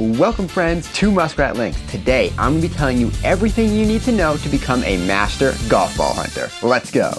Welcome friends to Muskrat Links. Today I'm going to be telling you everything you need to know to become a master golf ball hunter. Let's go.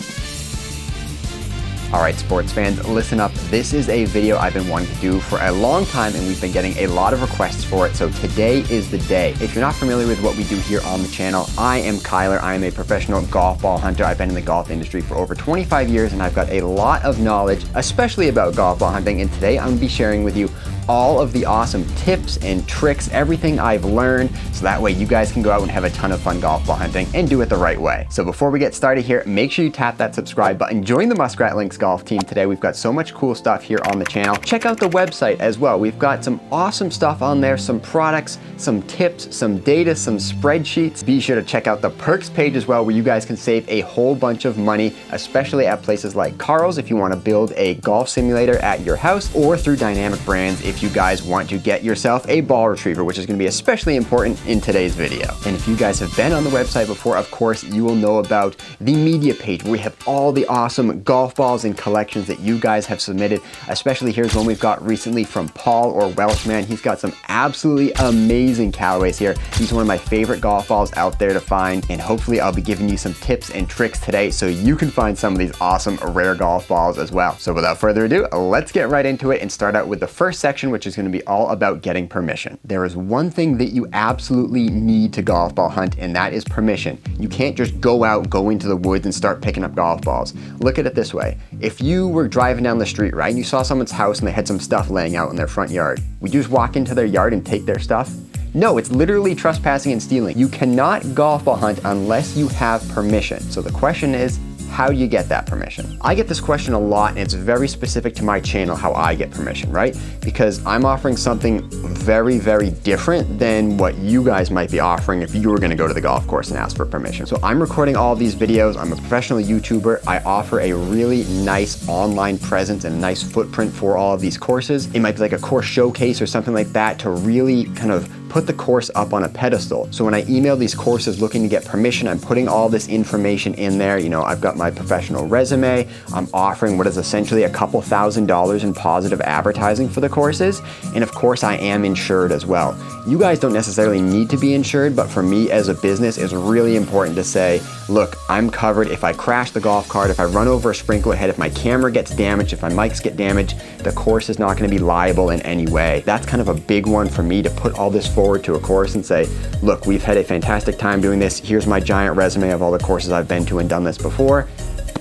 Alright sports fans, listen up. This is a video I've been wanting to do for a long time and we've been getting a lot of requests for it, so today is the day. If you're not familiar with what we do here on the channel, I am Kyler. I am a professional golf ball hunter. I've been in the golf industry for over 25 years and I've got a lot of knowledge, especially about golf ball hunting, and today I'm going to be sharing with you all of the awesome tips and tricks, everything I've learned, so that way you guys can go out and have a ton of fun golf ball hunting and do it the right way. So before we get started here, make sure you tap that subscribe button. Join the Muskrat Links golf team today. We've got so much cool stuff here on the channel. Check out the website as well. We've got some awesome stuff on there, some products, some tips, some data, some spreadsheets. Be sure to check out the perks page as well, where you guys can save a whole bunch of money, especially at places like Carl's if you want to build a golf simulator at your house, or through Dynamic Brands if you guys want to get yourself a ball retriever, which is going to be especially important in today's video. And if you guys have been on the website before, of course, you will know about the media page where we have all the awesome golf balls and collections that you guys have submitted. Especially here's one we've got recently from Paul, or Welshman. He's got some absolutely amazing calories here. He's one of my favorite golf balls out there to find, and hopefully I'll be giving you some tips and tricks today so you can find some of these awesome rare golf balls as well. So without further ado, let's get right into it and start out with the first section, which is going to be all about getting permission. There is one thing that you absolutely need to golf ball hunt, and that is permission. You can't just go into the woods and start picking up golf balls. Look at it this way. If you were driving down the street, right, and you saw someone's house and they had some stuff laying out in their front yard, would you just walk into their yard and take their stuff? No, it's literally trespassing and stealing. You cannot golf ball hunt unless you have permission. So the question is, how do you get that permission? I get this question a lot, and it's very specific to my channel how I get permission, right? Because I'm offering something very, very different than what you guys might be offering if you were gonna go to the golf course and ask for permission. So I'm recording all of these videos. I'm a professional YouTuber. I offer a really nice online presence and a nice footprint for all of these courses. It might be like a course showcase or something like that to really kind of put the course up on a pedestal. So when I email these courses looking to get permission, I'm putting all this information in there. You know, I've got my professional resume. I'm offering what is essentially a couple $1,000s in positive advertising for the courses. And of course I am insured as well. You guys don't necessarily need to be insured, but for me as a business, it's really important to say, look, I'm covered. If I crash the golf cart, if I run over a sprinkler head, if my camera gets damaged, if my mics get damaged, the course is not going to be liable in any way. That's kind of a big one for me, to put all this forward to a course and say, look, we've had a fantastic time doing this. Here's my giant resume of all the courses I've been to and done this before.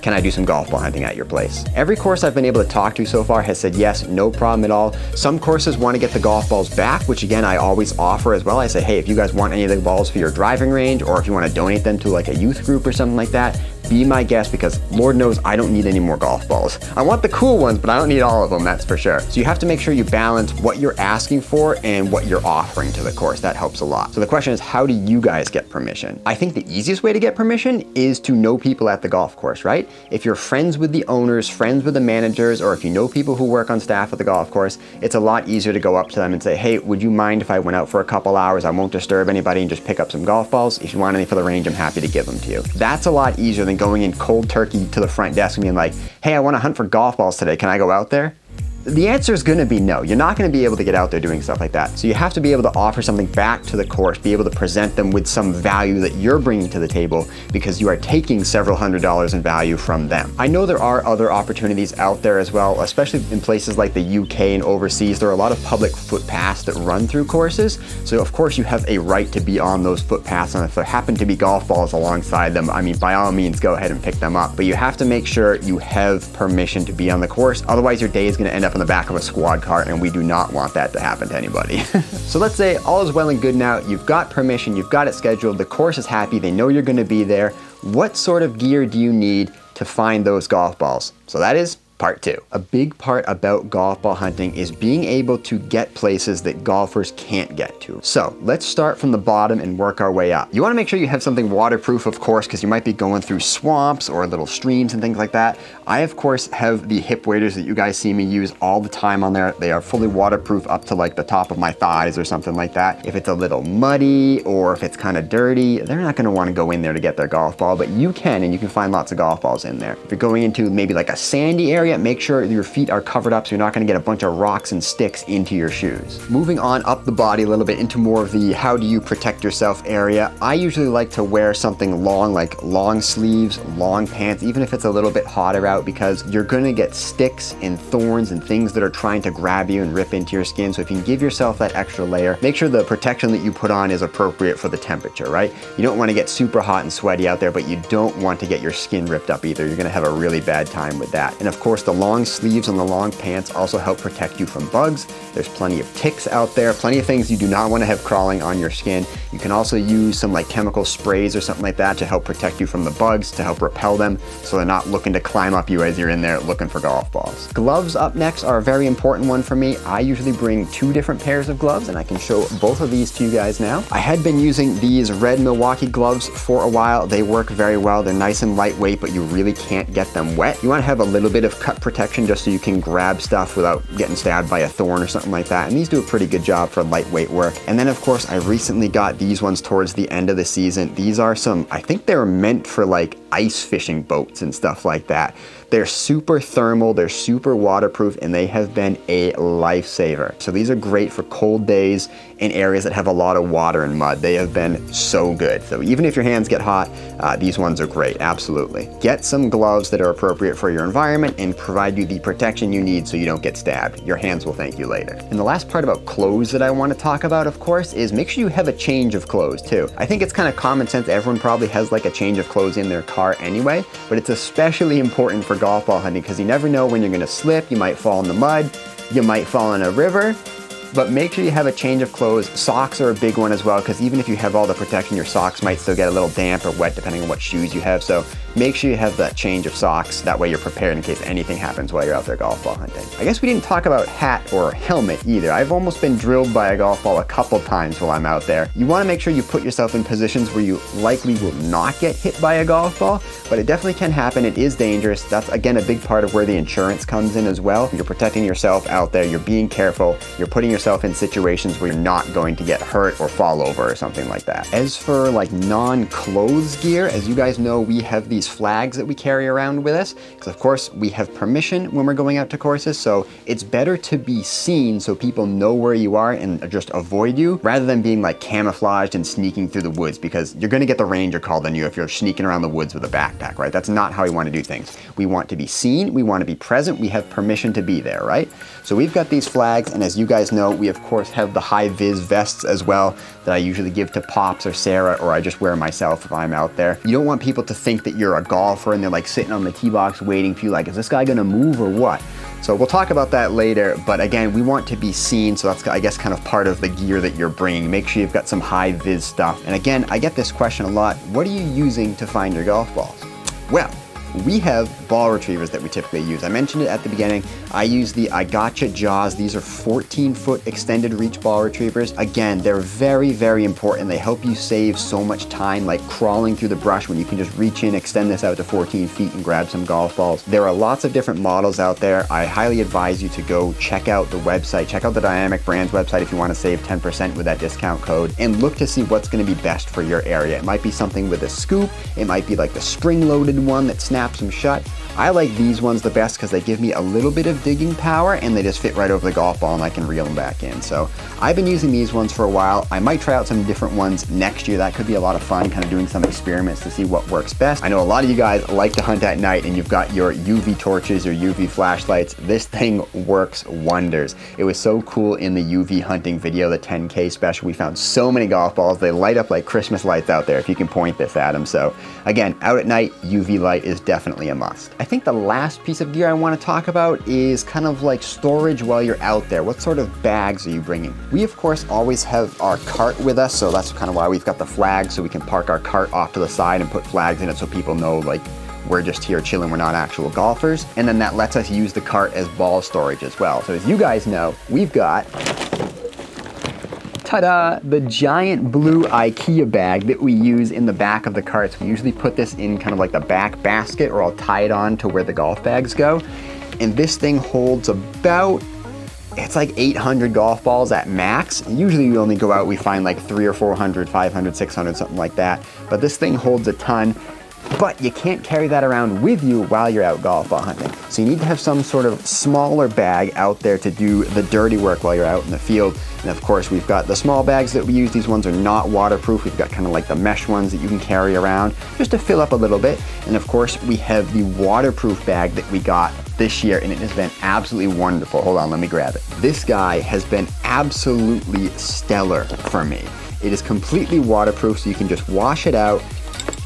Can I do some golf ball hunting at your place? Every course I've been able to talk to so far has said yes, no problem at all. Some courses want to get the golf balls back, which again, I always offer as well. I say, hey, if you guys want any of the balls for your driving range, or if you want to donate them to like a youth group or something like that, be my guest, because Lord knows I don't need any more golf balls. I want the cool ones, but I don't need all of them, that's for sure. So you have to make sure you balance what you're asking for and what you're offering to the course. That helps a lot. So the question is, how do you guys get permission? I think the easiest way to get permission is to know people at the golf course, right? If you're friends with the owners, friends with the managers, or if you know people who work on staff at the golf course, it's a lot easier to go up to them and say, hey, would you mind if I went out for a couple hours? I won't disturb anybody and just pick up some golf balls. If you want any for the range, I'm happy to give them to you. That's a lot easier than going in cold turkey to the front desk and being like, hey, I want to hunt for golf balls today. Can I go out there? The answer is going to be no. You're not going to be able to get out there doing stuff like that. So you have to be able to offer something back to the course, be able to present them with some value that you're bringing to the table, because you are taking several $100s in value from them. I know there are other opportunities out there as well, especially in places like the UK and overseas. There are a lot of public footpaths that run through courses. So of course you have a right to be on those footpaths, and if there happen to be golf balls alongside them, I mean, by all means, go ahead and pick them up. But you have to make sure you have permission to be on the course. Otherwise your day is going to end up in the back of a squad car, and we do not want that to happen to anybody. So let's say all is well and good now. You've got permission, you've got it scheduled, the course is happy, they know you're going to be there. What sort of gear do you need to find those golf balls? So that is Part 2. A big part about golf ball hunting is being able to get places that golfers can't get to. So let's start from the bottom and work our way up. You want to make sure you have something waterproof, of course, because you might be going through swamps or little streams and things like that. I, of course, have the hip waders that you guys see me use all the time on there. They are fully waterproof up to like the top of my thighs or something like that. If it's a little muddy or if it's kind of dirty, they're not going to want to go in there to get their golf ball, but you can, and you can find lots of golf balls in there. If you're going into maybe like a sandy area, area, make sure your feet are covered up so you're not gonna get a bunch of rocks and sticks into your shoes. Moving on up the body a little bit into more of the how do you protect yourself area, I usually like to wear something long, like long sleeves, long pants, even if it's a little bit hotter out, because you're gonna get sticks and thorns and things that are trying to grab you and rip into your skin. So if you can give yourself that extra layer, make sure the protection that you put on is appropriate for the temperature, right? You don't wanna get super hot and sweaty out there, but you don't want to get your skin ripped up either. You're gonna have a really bad time with that. And of course, the long sleeves and the long pants also help protect you from bugs. There's plenty of ticks out there, plenty of things you do not want to have crawling on your skin. You can also use some like chemical sprays or something like that to help protect you from the bugs, to help repel them so they're not looking to climb up you as you're in there looking for golf balls. Gloves up next are a very important one for me. I usually bring 2 different pairs of gloves, and I can show both of these to you guys now. I had been using these red Milwaukee gloves for a while. They work very well. They're nice and lightweight, but you really can't get them wet. You want to have a little bit of cut protection just so you can grab stuff without getting stabbed by a thorn or something like that. And these do a pretty good job for lightweight work. And then of course, I recently got these ones towards the end of the season. These are some, I think they're meant for like ice fishing boats and stuff like that. They're super thermal, they're super waterproof, and they have been a lifesaver. So these are great for cold days in areas that have a lot of water and mud. They have been so good. So even if your hands get hot, these ones are great, absolutely. Get some gloves that are appropriate for your environment and provide you the protection you need so you don't get stabbed. Your hands will thank you later. And the last part about clothes that I want to talk about, of course, is make sure you have a change of clothes too. I think it's kind of common sense. Everyone probably has like a change of clothes in their car anyway, but it's especially important for golf ball hunting because you never know when you're gonna slip. You might fall in the mud, you might fall in a river, but make sure you have a change of clothes. Socks are a big one as well, because even if you have all the protection, your socks might still get a little damp or wet depending on what shoes you have. So make sure you have that change of socks. That way you're prepared in case anything happens while you're out there golf ball hunting. I guess we didn't talk about hat or helmet either. I've almost been drilled by a golf ball a couple times while I'm out there. You wanna make sure you put yourself in positions where you likely will not get hit by a golf ball, but it definitely can happen. It is dangerous. That's again a big part of where the insurance comes in as well. You're protecting yourself out there, you're being careful, you're putting yourself in situations where you're not going to get hurt or fall over or something like that. As for like non-clothes gear, as you guys know, we have these flags that we carry around with us, because of course we have permission when we're going out to courses, so it's better to be seen so people know where you are and just avoid you, rather than being like camouflaged and sneaking through the woods, because you're gonna get the ranger called on you if you're sneaking around the woods with a backpack, right? That's not how we want to do things. We want to be seen, we want to be present, we have permission to be there, right? So we've got these flags, and as you guys know, we of course have the Hi-Vis vests as well that I usually give to Pops or Sarah, or I just wear myself if I'm out there. You don't want people to think that you're a golfer and they're like sitting on the tee box waiting for you, like, is this guy gonna move or what? So we'll talk about that later, but again, we want to be seen, so that's, I guess, kind of part of the gear that you're bringing. Make sure you've got some Hi-Vis stuff. And again, I get this question a lot. What are you using to find your golf balls? Well, we have ball retrievers that we typically use. I mentioned it at the beginning. I use the I Gotcha Jaws. These are 14-foot extended reach ball retrievers. Again, they're very, very important. They help you save so much time, like crawling through the brush, when you can just reach in, extend this out to 14 feet and grab some golf balls. There are lots of different models out there. I highly advise you to go check out the website, check out the Dynamic Brands website if you want to save 10% with that discount code, and look to see what's going to be best for your area. It might be something with a scoop. It might be like the spring-loaded one that snaps them shut. I like these ones the best because they give me a little bit of digging power and they just fit right over the golf ball and I can reel them back in. So I've been using these ones for a while. I might try out some different ones next year. That could be a lot of fun, kind of doing some experiments to see what works best. I know a lot of you guys like to hunt at night and you've got your UV torches, your UV flashlights. This thing works wonders. It was so cool in the UV hunting video, the 10K special. We found so many golf balls. They light up like Christmas lights out there if you can point this at them. So again, out at night, UV light is definitely a must. I think the last piece of gear I want to talk about is kind of like storage while you're out there. What sort of bags are you bringing? We of course always have our cart with us, so that's kind of why we've got the flag, so we can park our cart off to the side and put flags in it so people know like we're just here chilling, we're not actual golfers. And then that lets us use the cart as ball storage as well. So as you guys know, we've got, ta-da, the giant blue IKEA bag that we use in the back of the carts. We usually put this in kind of like the back basket, or I'll tie it on to where the golf bags go. And this thing holds about, it's like 800 golf balls at max. Usually we only go out, we find like 300 or 400, 500, 600, something like that. But this thing holds a ton. but you can't carry that around with you while you're out golf ball hunting. So you need to have some sort of smaller bag out there to do the dirty work while you're out in the field. And of course, we've got the small bags that we use. These ones are not waterproof. We've got kind of like the mesh ones that you can carry around just to fill up a little bit. And of course, we have the waterproof bag that we got this year, and it has been absolutely wonderful. Hold on, let me grab it. This guy has been absolutely stellar for me. It is completely waterproof, so you can just wash it out.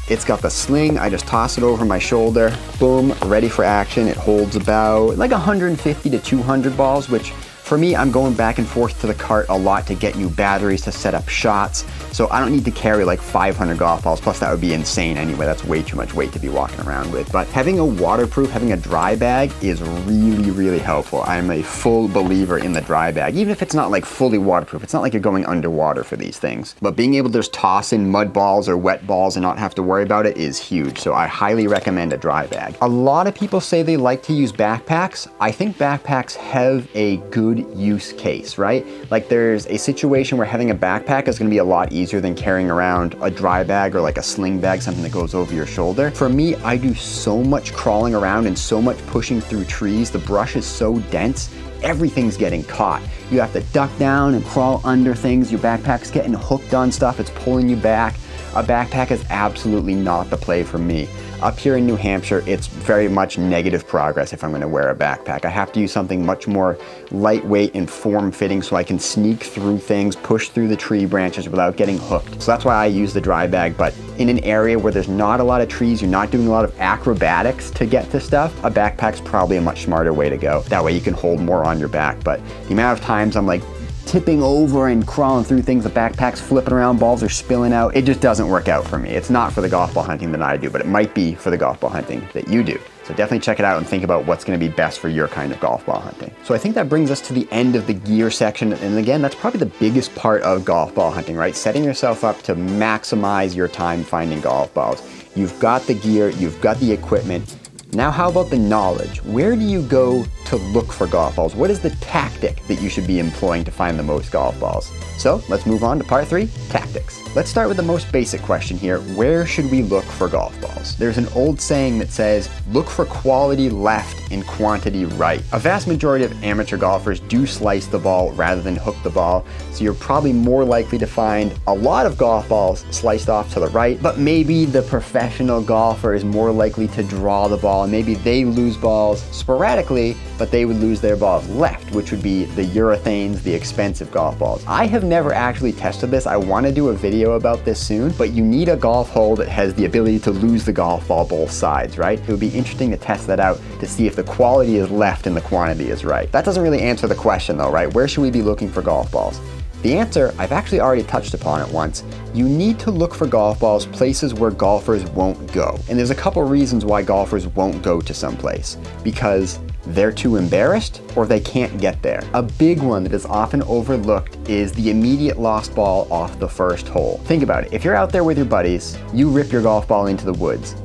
It's got the sling. I just toss it over my shoulder. Boom, ready for action. It holds about like 150 to 200 balls, which for me, I'm going back and forth to the cart a lot to get new batteries to set up shots. So I don't need to carry like 500 golf balls. Plus that would be insane anyway. That's way too much weight to be walking around with. But having a waterproof, having a dry bag is really, really helpful. I'm a full believer in the dry bag, even if it's not like fully waterproof. It's not like you're going underwater for these things. But being able to just toss in mud balls or wet balls and not have to worry about it is huge. So I highly recommend a dry bag. A lot of people say they like to use backpacks. I think backpacks have a good use case, right? Like there's a situation where having a backpack is gonna be a lot easier than carrying around a dry bag or like a sling bag, something that goes over your shoulder. For me, I do so much crawling around and so much pushing through trees. The brush is so dense, everything's getting caught. You have to duck down and crawl under things. Your backpack's getting hooked on stuff. It's pulling you back. A backpack is absolutely not the play for me. Up here in New Hampshire, it's very much negative progress if I'm gonna wear a backpack. I have to use something much more lightweight and form-fitting so I can sneak through things, push through the tree branches without getting hooked. So that's why I use the dry bag, but in an area where there's not a lot of trees, you're not doing a lot of acrobatics to get to stuff, a backpack's probably a much smarter way to go. That way you can hold more on your back. But the amount of times I'm like tipping over and crawling through things, the backpack's flipping around, balls are spilling out. It just doesn't work out for me. It's not for the golf ball hunting that I do, but it might be for the golf ball hunting that you do. So definitely check it out and think about what's gonna be best for your kind of golf ball hunting. So I think that brings us to the end of the gear section. And again, that's probably the biggest part of golf ball hunting, right? Setting yourself up to maximize your time finding golf balls. You've got the gear, you've got the equipment. Now, how about the knowledge? Where do you go to look for golf balls? What is the tactic that you should be employing to find the most golf balls? So let's move on to part 3, tactics. Let's start with the most basic question here. Where should we look for golf balls? There's an old saying that says, look for quality left and quantity right. A vast majority of amateur golfers do slice the ball rather than hook the ball, so you're probably more likely to find a lot of golf balls sliced off to the right, but maybe the professional golfer is more likely to draw the ball, and maybe they lose balls sporadically, but they would lose their balls left, which would be the urethanes, the expensive golf balls. I have never actually tested this. I want to do a video about this soon, but you need a golf hole that has the ability to lose the golf ball both sides, right? It would be interesting to test that out to see if the quality is left and the quantity is right. That doesn't really answer the question though, right? Where should we be looking for golf balls? The answer, I've actually already touched upon it once. You need to look for golf balls places where golfers won't go. And there's a couple reasons why golfers won't go to some place. Because they're too embarrassed or they can't get there. A big one that is often overlooked is the immediate lost ball off the first hole. Think about it. If you're out there with your buddies, you rip your golf ball into the woods.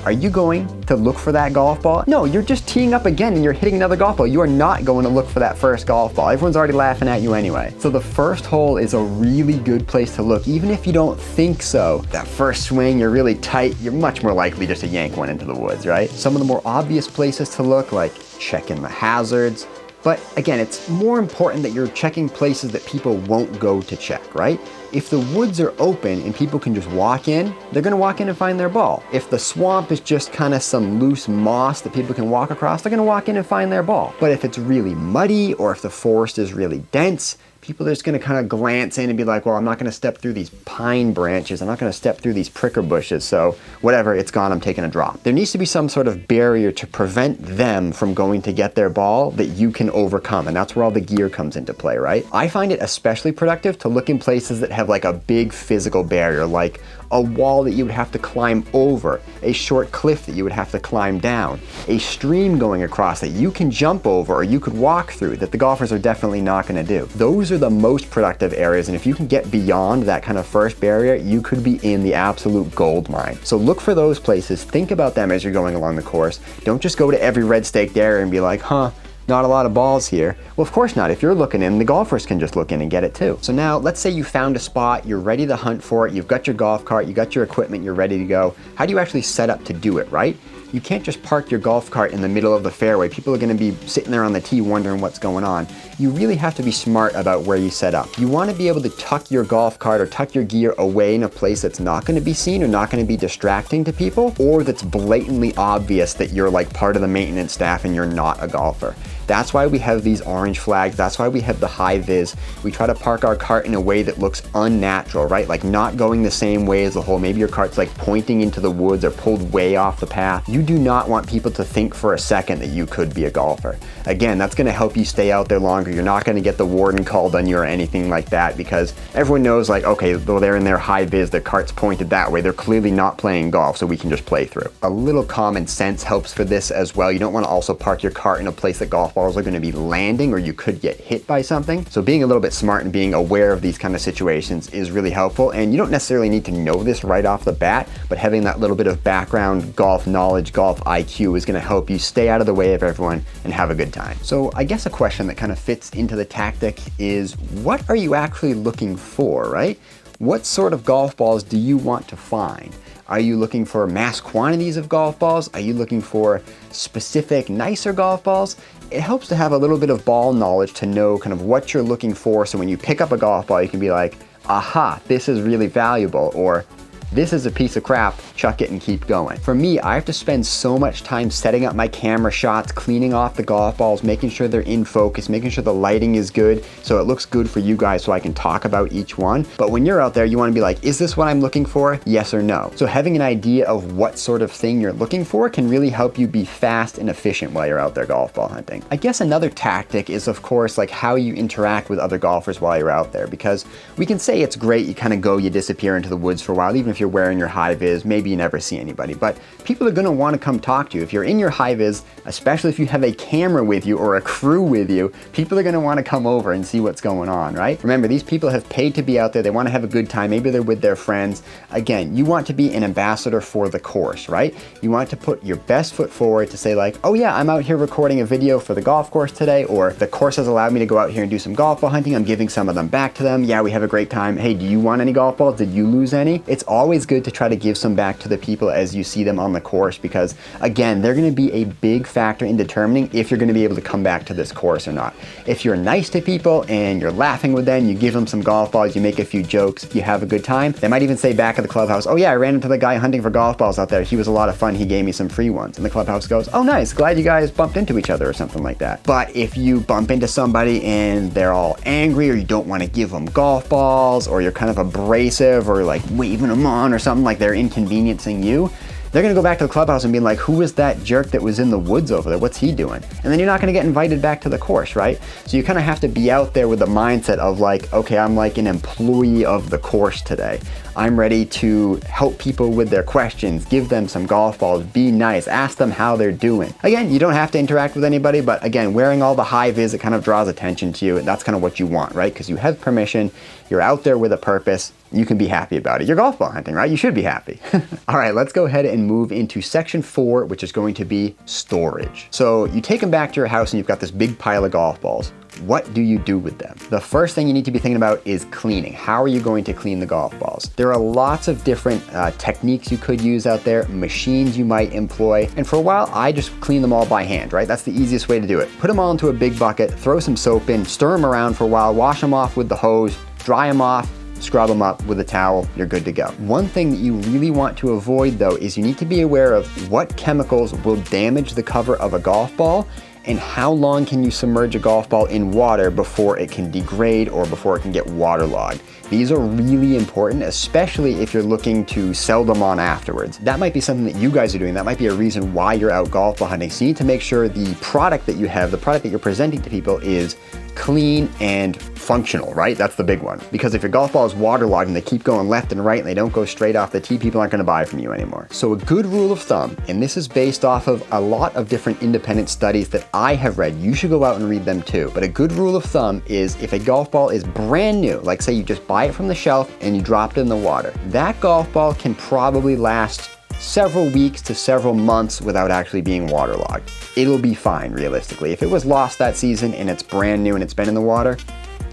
Are you going to look for that golf ball? No, you're just teeing up again and you're hitting another golf ball. You are not going to look for that first golf ball. Everyone's already laughing at you anyway. So the first hole is a really good place to look, even if you don't think so. That first swing, you're really tight, you're much more likely just to yank one into the woods, right? Some of the more obvious places to look, like checking the hazards. But again, it's more important that you're checking places that people won't go to check, right? If the woods are open and people can just walk in, they're gonna walk in and find their ball. If the swamp is just kind of some loose moss that people can walk across, they're gonna walk in and find their ball. But if it's really muddy or if the forest is really dense, people are just gonna kind of glance in and be like, well, I'm not gonna step through these pine branches. I'm not gonna step through these pricker bushes. So whatever, it's gone, I'm taking a drop. There needs to be some sort of barrier to prevent them from going to get their ball that you can overcome. And that's where all the gear comes into play, right? I find it especially productive to look in places that have like a big physical barrier, like a wall that you would have to climb over, a short cliff that you would have to climb down, a stream going across that you can jump over or you could walk through that the golfers are definitely not gonna do. Those are the most productive areas, and if you can get beyond that kind of first barrier, you could be in the absolute gold mine. So look for those places, think about them as you're going along the course. Don't just go to every red staked area and be like, huh, not a lot of balls here. Well, of course not. If you're looking in, the golfers can just look in and get it too. So now let's say you found a spot, you're ready to hunt for it, you've got your golf cart, you got your equipment, you're ready to go. How do you actually set up to do it, right? You can't just park your golf cart in the middle of the fairway. People are gonna be sitting there on the tee wondering what's going on. You really have to be smart about where you set up. You wanna be able to tuck your golf cart or tuck your gear away in a place that's not gonna be seen or not gonna be distracting to people, or that's blatantly obvious that you're like part of the maintenance staff and you're not a golfer. That's why we have these orange flags. That's why we have the Hi-Vis. We try to park our cart in a way that looks unnatural, right? Like not going the same way as the hole. Maybe your cart's like pointing into the woods or pulled way off the path. You do not want people to think for a second that you could be a golfer. Again, that's gonna help you stay out there longer. You're not gonna get the warden called on you or anything like that, because everyone knows like, okay, though they're in their Hi-Vis, their cart's pointed that way, they're clearly not playing golf, so we can just play through. A little common sense helps for this as well. You don't wanna also park your cart in a place that golf balls are going to be landing, or you could get hit by something. So being a little bit smart and being aware of these kind of situations is really helpful. And you don't necessarily need to know this right off the bat, but having that little bit of background golf knowledge, golf IQ is going to help you stay out of the way of everyone and have a good time. So I guess a question that kind of fits into the tactic is, what are you actually looking for, right? What sort of golf balls do you want to find? Are you looking for mass quantities of golf balls? Are you looking for specific, nicer golf balls? It helps to have a little bit of ball knowledge to know kind of what you're looking for, so when you pick up a golf ball, you can be like, aha, this is really valuable, or this is a piece of crap, chuck it and keep going. For me, I have to spend so much time setting up my camera shots, cleaning off the golf balls, making sure they're in focus, making sure the lighting is good so it looks good for you guys so I can talk about each one. But when you're out there, you wanna be like, is this what I'm looking for? Yes or no? So having an idea of what sort of thing you're looking for can really help you be fast and efficient while you're out there golf ball hunting. I guess another tactic is, of course, like how you interact with other golfers while you're out there, because we can say it's great, you kind of go, you disappear into the woods for a while, even if you're wearing your Hi-Vis, maybe you never see anybody, but people are gonna wanna come talk to you. If you're in your Hi-Vis, especially if you have a camera with you or a crew with you, people are gonna wanna come over and see what's going on, right? Remember, these people have paid to be out there, they wanna have a good time, maybe they're with their friends. Again, you want to be an ambassador for the course, right? You want to put your best foot forward to say like, oh yeah, I'm out here recording a video for the golf course today, or the course has allowed me to go out here and do some golf ball hunting, I'm giving some of them back to them. Yeah, we have a great time. Hey, do you want any golf balls? Did you lose any? It's always good to try to give some back to the people as you see them on the course, because again, they're gonna be a big factor in determining if you're gonna be able to come back to this course or not. If you're nice to people and you're laughing with them, you give them some golf balls, you make a few jokes, you have a good time, they might even say back at the clubhouse, oh yeah, I ran into the guy hunting for golf balls out there, he was a lot of fun, he gave me some free ones. And the clubhouse goes, oh nice, glad you guys bumped into each other, or something like that. But if you bump into somebody and they're all angry, or you don't want to give them golf balls, or you're kind of abrasive, or like waving them on or something, like they're inconveniencing you, they're gonna go back to the clubhouse and be like, who was that jerk that was in the woods over there? What's he doing? And then you're not gonna get invited back to the course, right? So you kind of have to be out there with the mindset of like, okay, I'm like an employee of the course today. I'm ready to help people with their questions, give them some golf balls, be nice, ask them how they're doing. Again, you don't have to interact with anybody, but again, wearing all the Hi-Vis, it kind of draws attention to you, and that's kind of what you want, right? Because you have permission, you're out there with a purpose, you can be happy about it. You're golf ball hunting, right? You should be happy. All right, let's go ahead and move into section 4, which is going to be storage. So you take them back to your house and you've got this big pile of golf balls. What do you do with them? The first thing you need to be thinking about is cleaning. How are you going to clean the golf balls? There are lots of different techniques you could use out there, machines you might employ, and for a while I just clean them all by hand, right? That's the easiest way to do it. Put them all into a big bucket, throw some soap in, stir them around for a while, wash them off with the hose, dry them off, scrub them up with a towel, you're good to go. One thing that you really want to avoid though is you need to be aware of what chemicals will damage the cover of a golf ball, and how long can you submerge a golf ball in water before it can degrade or before it can get waterlogged. These are really important, especially if you're looking to sell them on afterwards. That might be something that you guys are doing. That might be a reason why you're out golf ball hunting. So you need to make sure the product that you have, the product that you're presenting to people, is clean and functional, right? That's the big one. Because if your golf ball is waterlogged and they keep going left and right and they don't go straight off the tee, people aren't gonna buy from you anymore. So a good rule of thumb, and this is based off of a lot of different independent studies that I have read, you should go out and read them too, but a good rule of thumb is if a golf ball is brand new, like say you just buy it from the shelf and you drop it in the water, that golf ball can probably last several weeks to several months without actually being waterlogged. It'll be fine, realistically. If it was lost that season and it's brand new and it's been in the water,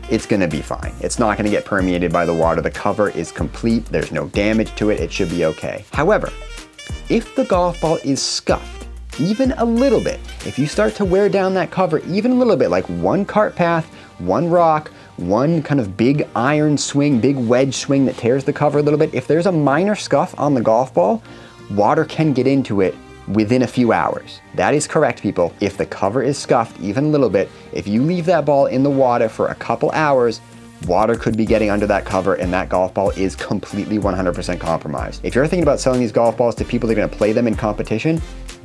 it's gonna be fine. It's not gonna get permeated by the water. The cover is complete. There's no damage to it. It should be okay. However, if the golf ball is scuffed, even a little bit, if you start to wear down that cover even a little bit, like one cart path, one rock, one kind of big iron swing, big wedge swing that tears the cover a little bit, if there's a minor scuff on the golf ball, water can get into it within a few hours. That is correct, people. If the cover is scuffed even a little bit, if you leave that ball in the water for a couple hours, water could be getting under that cover and that golf ball is completely 100% compromised. If you're thinking about selling these golf balls to people that are gonna play them in competition,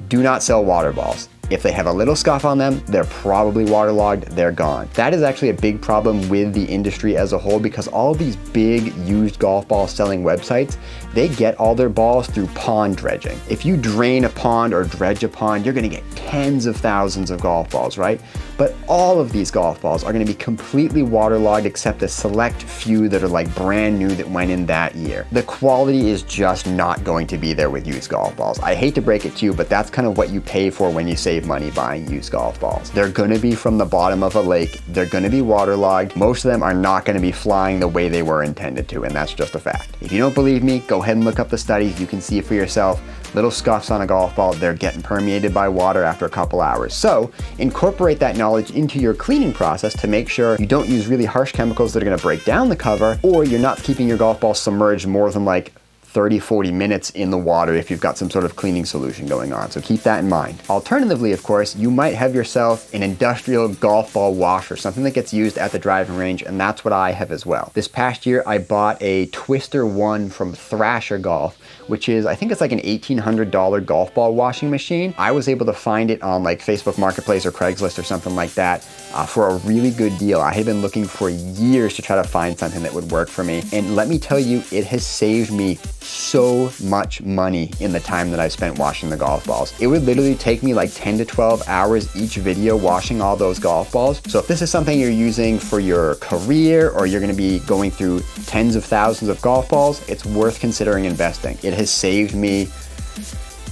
do not sell water balls. If they have a little scuff on them, they're probably waterlogged, they're gone. That is actually a big problem with the industry as a whole, because all these big used golf ball selling websites, they get all their balls through pond dredging. If you drain a pond or dredge a pond, you're gonna get tens of thousands of golf balls, right? But all of these golf balls are gonna be completely waterlogged except a select few that are like brand new that went in that year. The quality is just not going to be there with used golf balls. I hate to break it to you, but that's kind of what you pay for when you save money buying used golf balls. They're gonna be from the bottom of a lake. They're gonna be waterlogged. Most of them are not gonna be flying the way they were intended to, and that's just a fact. If you don't believe me, go ahead and look up the studies. You can see it for yourself. Little scuffs on a golf ball, they're getting permeated by water after a couple hours. So incorporate that knowledge into your cleaning process to make sure you don't use really harsh chemicals that are gonna break down the cover, or you're not keeping your golf ball submerged more than like 30, 40 minutes in the water if you've got some sort of cleaning solution going on. So keep that in mind. Alternatively, of course, you might have yourself an industrial golf ball washer, something that gets used at the driving range, and that's what I have as well. This past year, I bought a Twister 1 from Thrasher Golf, which is, I think it's like an $1,800 golf ball washing machine. I was able to find it on like Facebook Marketplace or Craigslist or something like that for a really good deal. I had been looking for years to try to find something that would work for me. And let me tell you, it has saved me so much money in the time that I've spent washing the golf balls. It would literally take me like 10 to 12 hours each video washing all those golf balls. So if this is something you're using for your career, or you're gonna be going through tens of thousands of golf balls, it's worth considering investing. It has saved me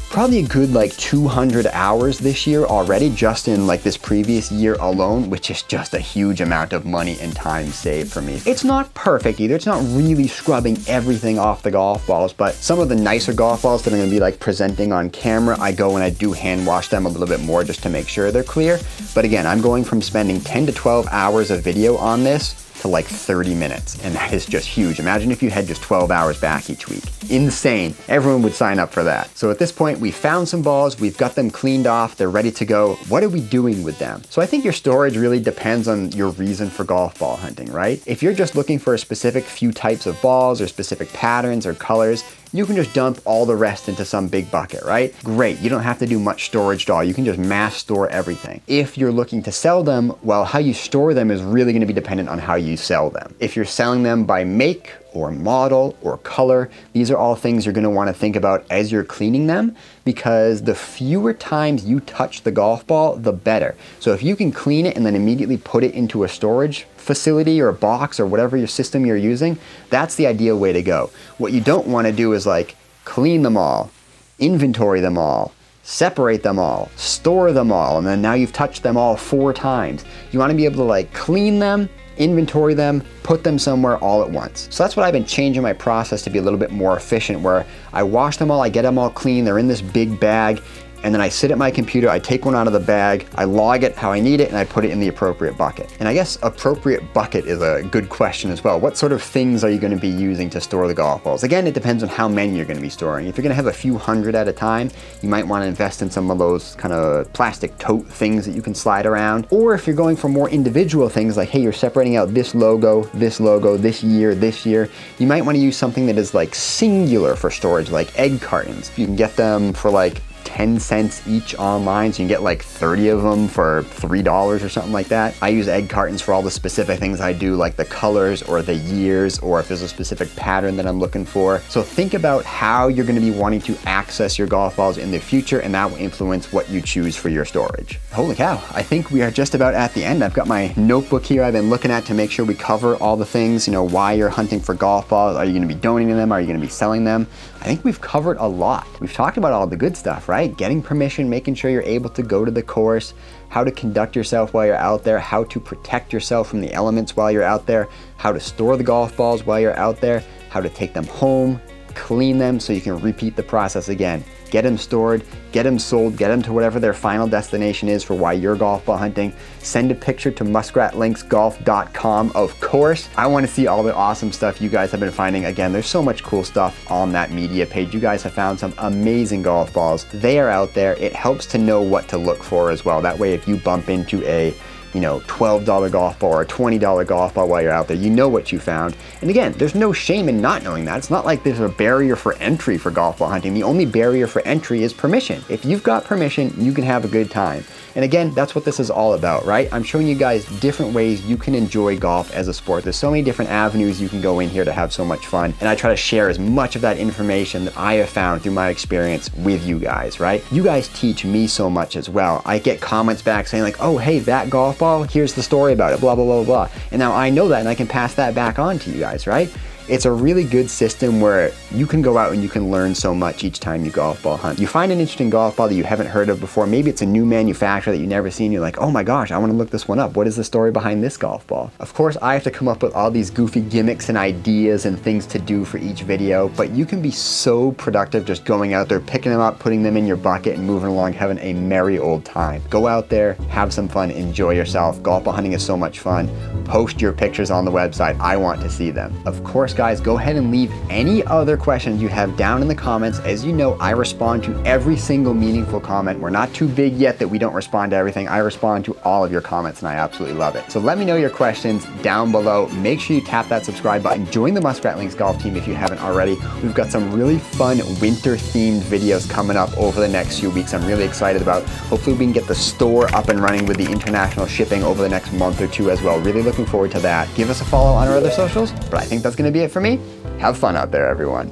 probably a good like 200 hours this year already, just in like this previous year alone, which is just a huge amount of money and time saved for me. It's not perfect either. It's not really scrubbing everything off the golf balls, but some of the nicer golf balls that I'm gonna be like presenting on camera, I go and I do hand wash them a little bit more just to make sure they're clear. But again, I'm going from spending 10 to 12 hours of video on this to like 30 minutes, and that is just huge. Imagine if you had just 12 hours back each week. Insane. Everyone would sign up for that. So at this point, we found some balls, we've got them cleaned off, they're ready to go. What are we doing with them? So I think your storage really depends on your reason for golf ball hunting, right? If you're just looking for a specific few types of balls or specific patterns or colors, you can just dump all the rest into some big bucket, right? Great, you don't have to do much storage at all. You can just mass store everything. If you're looking to sell them, well, how you store them is really gonna be dependent on how you sell them. If you're selling them by make or model or color, these are all things you're gonna wanna think about as you're cleaning them, because the fewer times you touch the golf ball, the better. So if you can clean it and then immediately put it into a storage facility or a box or whatever your system you're using, that's the ideal way to go. What you don't wanna do is like clean them all, inventory them all, separate them all, store them all, and then now you've touched them all 4 times. You wanna be able to like clean them, inventory them, put them somewhere all at once. So that's what I've been changing my process to be a little bit more efficient, where I wash them all, I get them all clean, they're in this big bag, and then I sit at my computer, I take one out of the bag, I log it how I need it, and I put it in the appropriate bucket. And I guess appropriate bucket is a good question as well. What sort of things are you gonna be using to store the golf balls? Again, it depends on how many you're gonna be storing. If you're gonna have a few hundred at a time, you might wanna invest in some of those kind of plastic tote things that you can slide around. Or if you're going for more individual things, like, hey, you're separating out this logo, this year, you might wanna use something that is like singular for storage, like egg cartons. You can get them for like 10 cents each online, so you can get like 30 of them for $3 or something like that. I use egg cartons for all the specific things I do, like the colors or the years, or if there's a specific pattern that I'm looking for. So think about how you're gonna be wanting to access your golf balls in the future, and that will influence what you choose for your storage. Holy cow, I think we are just about at the end. I've got my notebook here I've been looking at to make sure we cover all the things, you know, why you're hunting for golf balls. Are you gonna be donating them? Are you gonna be selling them? I think we've covered a lot. We've talked about all the good stuff, right? Getting permission, making sure you're able to go to the course, how to conduct yourself while you're out there, how to protect yourself from the elements while you're out there, how to store the golf balls while you're out there, how to take them home, clean them so you can repeat the process again. Get them stored, get them sold, get them to whatever their final destination is for why you're golf ball hunting. Send a picture to muskratlinksgolf.com, of course. I want to see all the awesome stuff you guys have been finding. Again, there's so much cool stuff on that media page. You guys have found some amazing golf balls. They are out there. It helps to know what to look for as well. That way, if you bump into a $12 golf ball or a $20 golf ball while you're out there, you know what you found. And again, there's no shame in not knowing that. It's not like there's a barrier for entry for golf ball hunting. The only barrier for entry is permission. If you've got permission, you can have a good time. And again, that's what this is all about, right? I'm showing you guys different ways you can enjoy golf as a sport. There's so many different avenues you can go in here to have so much fun. And I try to share as much of that information that I have found through my experience with you guys, right? You guys teach me so much as well. I get comments back saying like, oh, hey, that golf ball, here's the story about it, blah, blah, blah, blah. And now I know that and I can pass that back on to you guys, right? It's a really good system where you can go out and you can learn so much each time you golf ball hunt. You find an interesting golf ball that you haven't heard of before. Maybe it's a new manufacturer that you've never seen. You're like, oh my gosh, I want to look this one up. What is the story behind this golf ball? Of course, I have to come up with all these goofy gimmicks and ideas and things to do for each video, but you can be so productive just going out there, picking them up, putting them in your bucket and moving along, having a merry old time. Go out there, have some fun, enjoy yourself. Golf ball hunting is so much fun. Post your pictures on the website. I want to see them. Of course, guys, go ahead and leave any other questions you have down in the comments. As you know, I respond to every single meaningful comment. We're not too big yet that we don't respond to everything. I respond to all of your comments and I absolutely love it. So let me know your questions down below. Make sure you tap that subscribe button. Join the Muskrat Links golf team if you haven't already. We've got some really fun winter themed videos coming up over the next few weeks. I'm really excited about. Hopefully we can get the store up and running with the international shipping over the next month or two as well. Really looking forward to that. Give us a follow on our other socials, but I think that's going to be it for me. Have fun out there, everyone.